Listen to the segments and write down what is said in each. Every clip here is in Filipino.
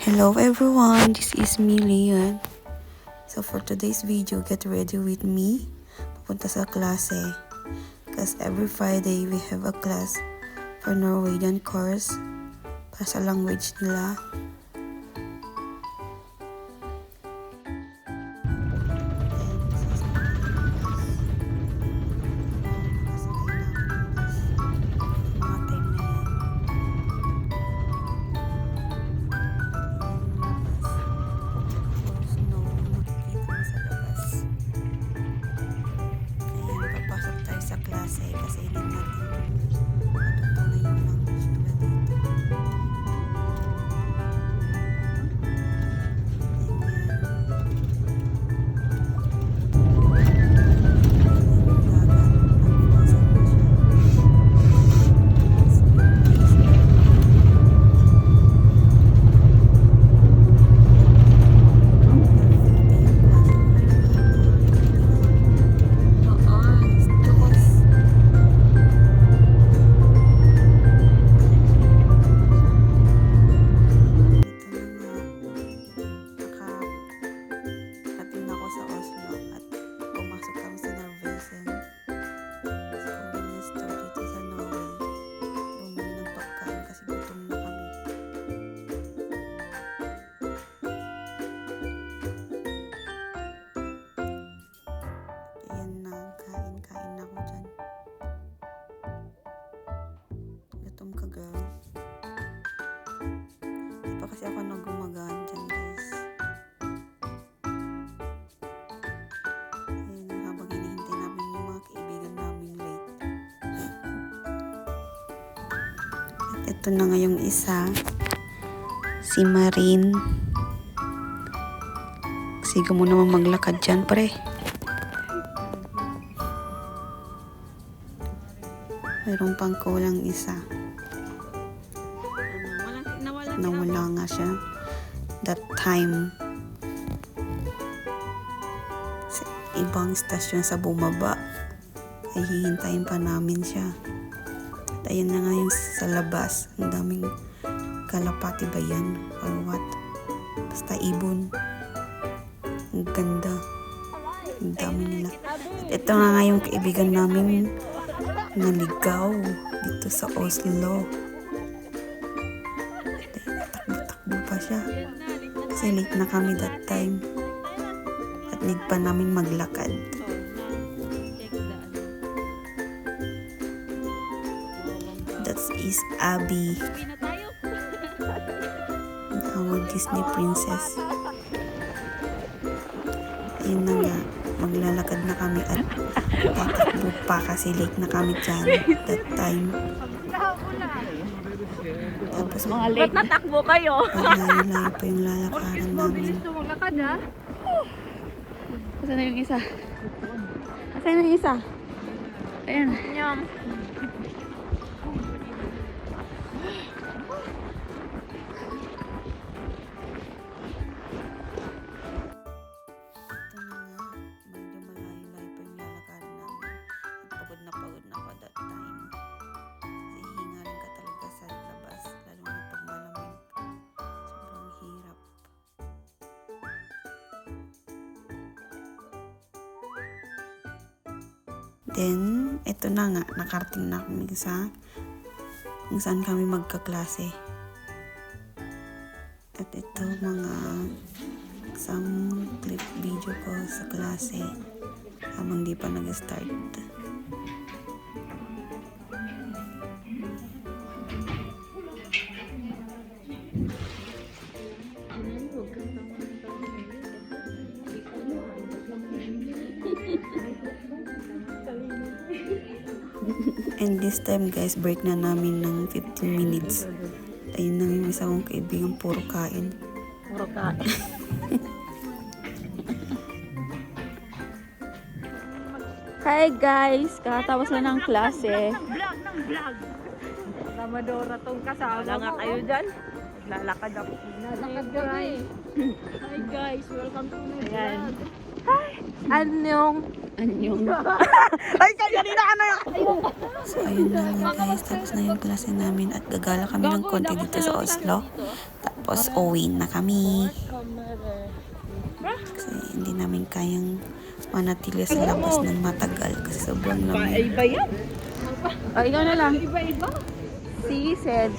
Hello everyone, this is me, Leon. So for today's video, get ready with me. Pupunta sa klase. Because every Friday, we have a class for Norwegian course. Para sa language nila. Sa klase kasi hindi natin matutunan yung language nila dito. Kasi ako gumagaan dyan, guys. Ayun, habang hinihintay namin yung mga kaibigan namin late. At ito na nga yung isa. Si Marin. Sige mo naman maglakad dyan, pre. Mayroon pang kulang isa. Nawala nga siya that time sa ibang stasyon sa bumaba ay hihintayin pa namin siya. At ayun na nga yung sa labas, ang daming kalapati ba yan or what, basta ibon, ang ganda, ang dami nila. At ito nga yung kaibigan namin naligaw dito sa Oslo. Siya. Kasi late na kami that time. At need pa namin maglakad. That is Abby. Our Disney princess. Ayun na nga. Maglalakad na kami at tatakbo pa kasi late na kami dyan that time. Tapos mga late. Ba't natakbo kayo? Layo-layo pa yung lalakaran namin. Gusto mong lakad, ha? Asan na yung isa? Asan na yung isa? Ayan. Nyam. Ito na nga. Medyo malayo-layo pa yung lalakaran namin. At pagod na ako that time. Kasi hingaling ka talaga sa labas. Lalo na pag malamig. Sobrang hirap. Then, ito na nga. Nakarating na kami sa kung saan kami magkaklase. At ito mga isang clip video ko sa klase habang di pa nag-start. And this time guys, break na namin ng 15 minutes. Ayun na yung isa kong kaibigan, puro kain. Puro kain. Hi guys, kakatapos na ng klase. Vlog ng vlog. Ramadora tong kasama. Wala nga kayo dyan. Naglalakad ako. Naglalakad kami. Hi guys, welcome to my vlog. Hi! Anyong. Ay, kanina ano yung... So, ayun na nga guys. Tapos na yung klase namin at gagala kami ng konti dito sa Oslo. Tapos uwi na kami. Kasi hindi namin kayang manatili sa labas ng matagal kasi sobrang lamig. Oh, ikaw na lang. She said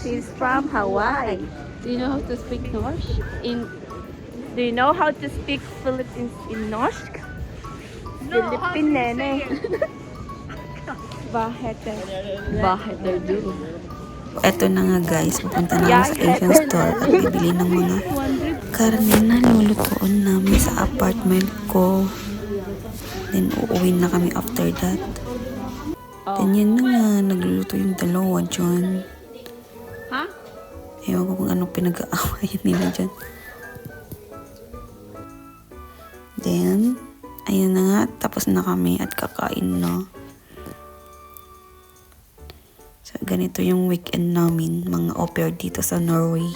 she's from Hawaii. Do you know how to speak Norse? Do you know how to speak Philippines in Norse? Philippine nene. Baheter do. Eto na nga guys, pupunta na ako sa Asian store at bibili ng mga karne na lulutuin namin sa apartment ko. Then uuwi na kami after that. Then yan na nga, nagluluto yung dalawa dyan. Ha? Ewan ko kung anong pinag-aawayan nila dyan. Then, ayun na nga, tapos na kami at kakain na. So, ganito yung weekend namin, mga au pair dito sa Norway.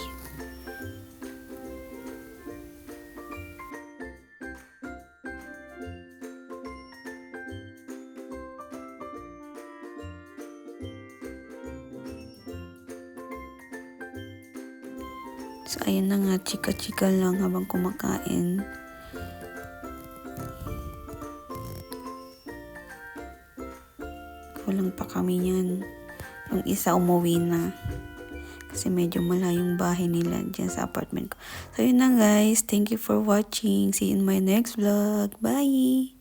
So, ayun na nga, chika-chika lang habang kumakain. Kulang pa kami yan. Yung isa umuwi na. Kasi medyo malayong bahay nila dyan sa apartment ko. So, yun na guys. Thank you for watching. See you in my next vlog. Bye!